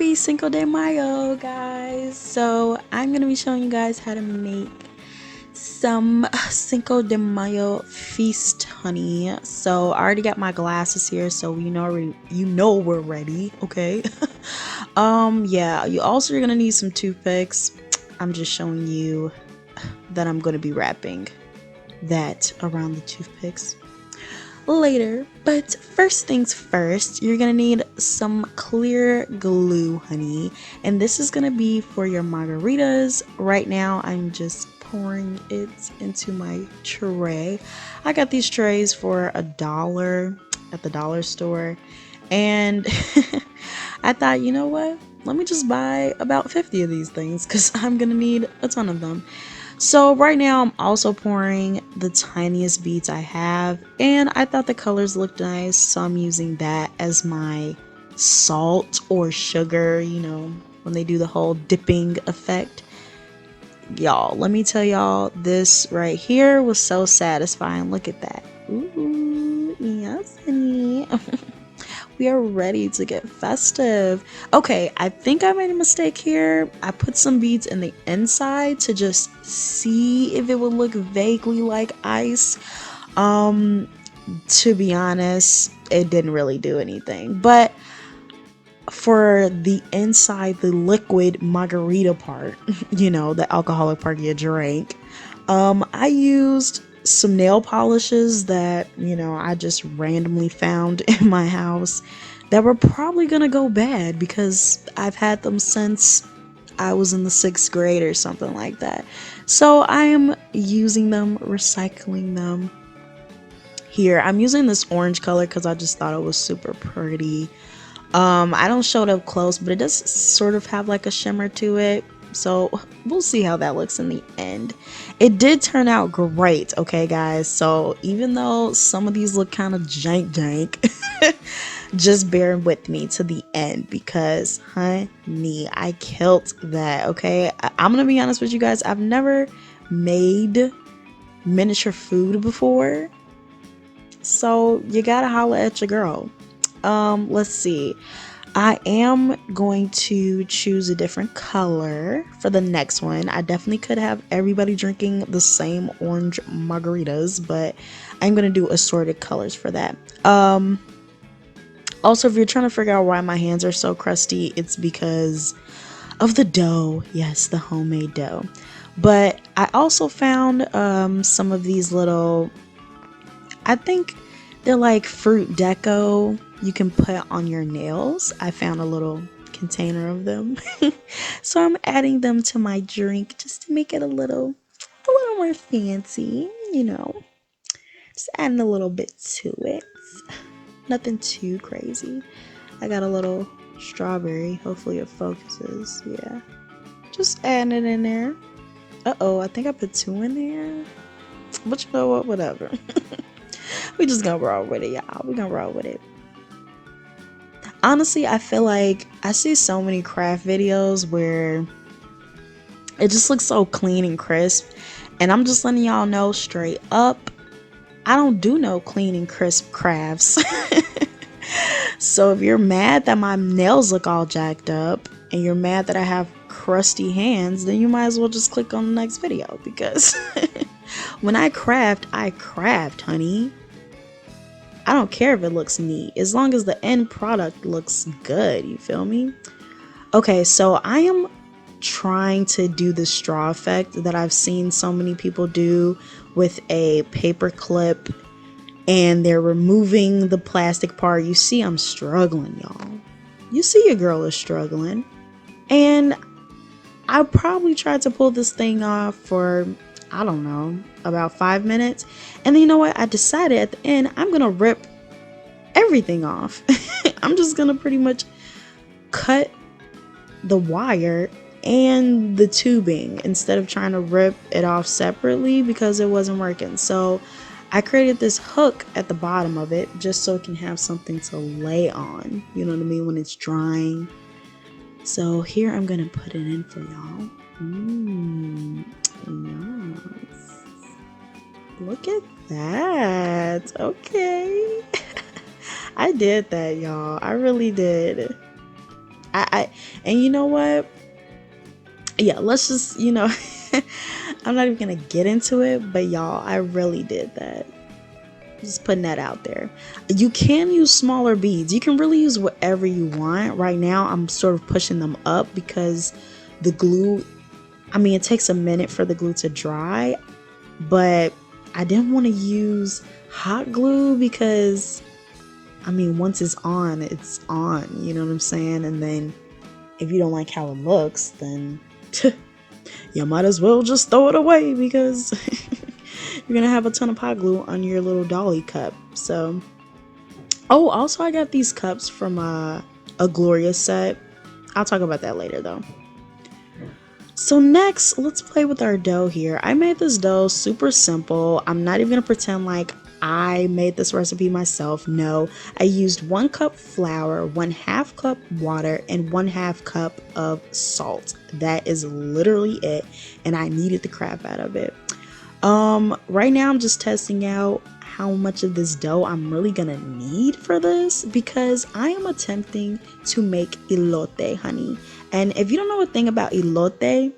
Happy Cinco de Mayo, guys. So I'm gonna be showing you guys how to make some Cinco de Mayo feast honey. So I already got my glasses here, so you know we're ready. Okay. Yeah, you also are gonna need some toothpicks. I'm just showing you that I'm gonna be wrapping that around the toothpicks later. But first things first, you're gonna need some clear glue, honey, and this is gonna be for your margaritas. Right now I'm just pouring it into my tray. I got these trays for $1 at the dollar store, and I thought, you know what, let me just buy about 50 of these things because I'm gonna need a ton of them. So right now I'm also pouring the tiniest beads I have, and I thought the colors looked nice, so I'm using that as my salt or sugar, when they do the whole dipping effect. Y'all, let me tell y'all, this right here was so satisfying. Look at that. Ooh, yes, honey. We are ready to get festive. Okay, I think I made a mistake here. I put some beads in the inside to just see if it would look vaguely like ice. To be honest, it didn't really do anything. But for the inside, the liquid margarita part, the alcoholic part you drink, I used some nail polishes that I just randomly found in my house that were probably gonna go bad because I've had them since I was in the 6th grade or something like that. So I am using them, recycling them. Here I'm using this orange color because I just thought it was super pretty. I don't show it up close, but it does sort of have like a shimmer to it. So we'll see how that looks in the end. It did turn out great, okay, guys? So even though some of these look kind of jank, just bear with me to the end because, honey, I killed that, okay? I'm gonna be honest with you guys. I've never made miniature food before, so you gotta holla at your girl. Let's see. I am going to choose a different color for the next one. I definitely could have everybody drinking the same orange margaritas, but I'm going to do assorted colors for that. Also, if you're trying to figure out why my hands are so crusty, it's because of the dough. Yes, the homemade dough. But I also found some of these little, I think they're like fruit deco you can put on your nails. I found a little container of them. So I'm adding them to my drink just to make it a little more fancy, Just adding a little bit to it. Nothing too crazy. I got a little strawberry. Hopefully it focuses. Yeah. Just adding it in there. Uh-oh, I think I put 2 in there. But you know what? Whatever. We just gonna roll with it, y'all. We gonna roll with it. Honestly, I feel like I see so many craft videos where it just looks so clean and crisp, and I'm just letting y'all know straight up, I don't do no clean and crisp crafts. So if you're mad that my nails look all jacked up and you're mad that I have crusty hands, then you might as well just click on the next video, because when I craft, honey. I don't care if it looks neat, as long as the end product looks good, you feel me? Okay, so I am trying to do the straw effect that I've seen so many people do with a paper clip, and they're removing the plastic part. You see I'm struggling, y'all. You see your girl is struggling. And I probably tried to pull this thing off for, I don't know, about 5 minutes. And then you know what? I decided at the end, I'm going to rip everything off. I'm just going to pretty much cut the wire and the tubing instead of trying to rip it off separately because it wasn't working. So I created this hook at the bottom of it just so it can have something to lay on. You know what I mean? When it's drying. So here I'm going to put it in for y'all. Yes. Look at that. Okay. I did that, y'all. I really did. And you know what? Yeah, let's just, I'm not even gonna get into it, but y'all, I really did that. Just putting that out there. You can use smaller beads. You can really use whatever you want. Right now, I'm sort of pushing them up because the glue, I mean, it takes a minute for the glue to dry, but I didn't want to use hot glue because, I mean, once it's on, you know what I'm saying? And then if you don't like how it looks, then you might as well just throw it away because you're gonna have a ton of hot glue on your little dolly cup. So, oh, also I got these cups from a Gloria set. I'll talk about that later though. So next, let's play with our dough here. I made this dough super simple. I'm not even gonna pretend like I made this recipe myself. No, I used 1 cup flour, 1/2 cup water, and 1/2 cup of salt. That is literally it, and I needed the crap out of it. Right now I'm just testing out how much of this dough I'm really gonna need for this because I am attempting to make elote, honey. And if you don't know a thing about elote,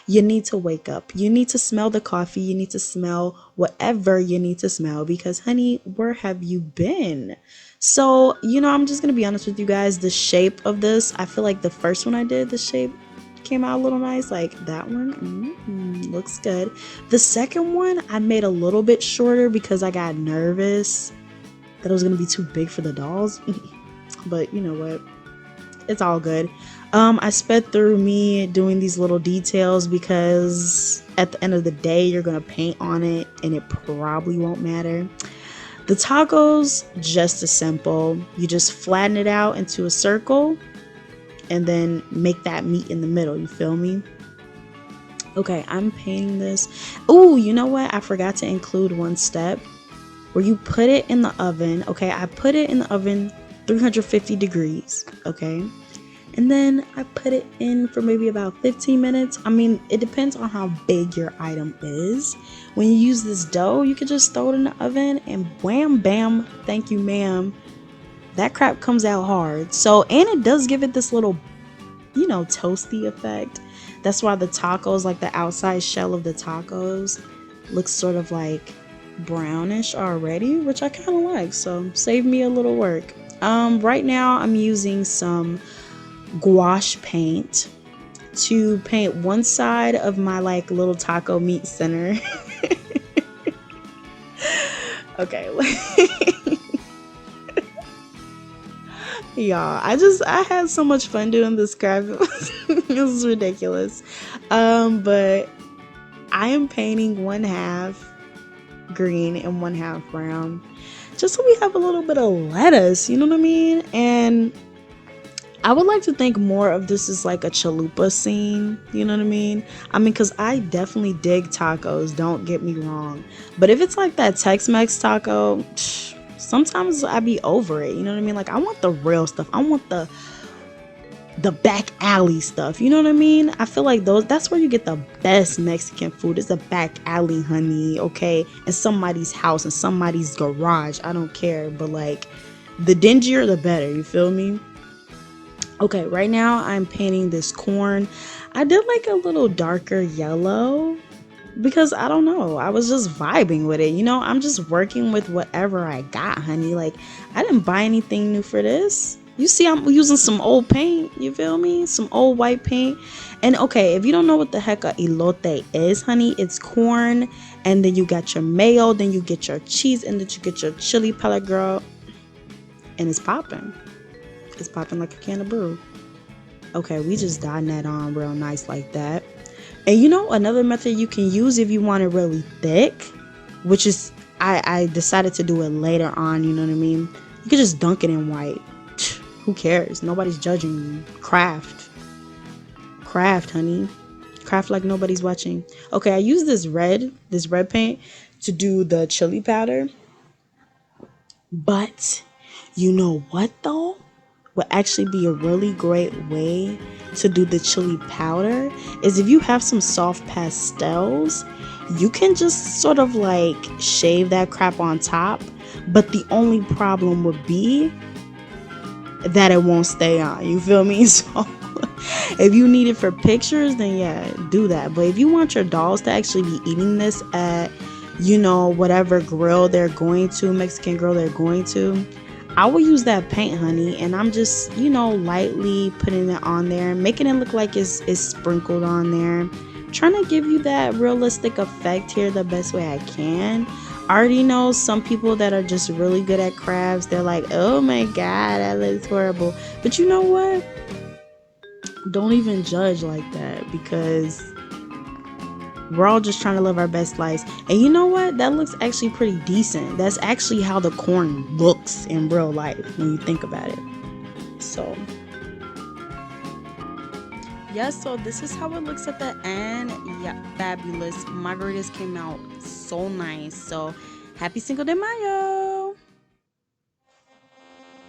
you need to wake up. You need to smell the coffee. You need to smell whatever you need to smell because, honey, where have you been? So, I'm just going to be honest with you guys. The shape of this, I feel like the first one I did, the shape came out a little nice. Like that one, looks good. The second one, I made a little bit shorter because I got nervous that it was going to be too big for the dolls. But you know what? It's all good. I sped through me doing these little details because at the end of the day, you're going to paint on it and it probably won't matter. The tacos, just as simple. You just flatten it out into a circle and then make that meat in the middle. You feel me? Okay, I'm painting this. Oh, you know what? I forgot to include one step where you put it in the oven. Okay, I put it in the oven 350 degrees. Okay. And then I put it in for maybe about 15 minutes. I mean, it depends on how big your item is. When you use this dough, you can just throw it in the oven and wham, bam, thank you, ma'am. That crap comes out hard. So, and it does give it this little, toasty effect. That's why the tacos, like the outside shell of the tacos, looks sort of like brownish already, which I kind of like. So, save me a little work. Right now, I'm using some gouache paint to paint one side of my like little taco meat center. Okay. Y'all, I had so much fun doing this craft. It was ridiculous. But I am painting 1/2 green and 1/2 brown just so we have a little bit of lettuce, you know what I mean? And I would like to think more of this as like a chalupa scene, you know what I mean? I mean, because I definitely dig tacos, don't get me wrong. But if it's like that Tex-Mex taco, sometimes I be over it, you know what I mean? Like, I want the real stuff. I want the back alley stuff, you know what I mean? I feel like that's where you get the best Mexican food. It's the back alley, honey, okay? In somebody's house, in somebody's garage, I don't care. But like, the dingier, the better, you feel me? Okay, right now I'm painting this corn. I did like a little darker yellow because I don't know. I was just vibing with it. I'm just working with whatever I got, honey. Like, I didn't buy anything new for this. You see, I'm using some old paint. You feel me? Some old white paint. And okay, if you don't know what the heck a elote is, honey, it's corn. And then you got your mayo. Then you get your cheese. And then you get your chili pellet, girl. And it's popping. It's popping like a can of brew. Okay, we just dotting that on real nice like that. And another method you can use if you want it really thick, which is, I decided to do it later on, you know what I mean? You could just dunk it in white. Who cares? Nobody's judging you. Craft, honey. Craft like nobody's watching. Okay, I use this red paint to do the chili powder. But you know what though? Would actually be a really great way to do the chili powder is if you have some soft pastels, you can just sort of like shave that crap on top. But the only problem would be that it won't stay on. You feel me? So if you need it for pictures, then yeah, do that. But if you want your dolls to actually be eating this at, you know, whatever grill they're going to, Mexican grill they're going to, I will use that paint, honey, and I'm just, you know, lightly putting it on there, making it look like it's sprinkled on there, trying to give you that realistic effect here the best way I can. I already know some people that are just really good at crafts. They're like, oh my god, that looks horrible. But you know what? Don't even judge like that, because we're all just trying to live our best lives. And you know what? That looks actually pretty decent. That's actually how the corn looks in real life when you think about it. So yeah, so this is how it looks at the end. Yeah, fabulous. Margaritas came out so nice. So happy Cinco de Mayo.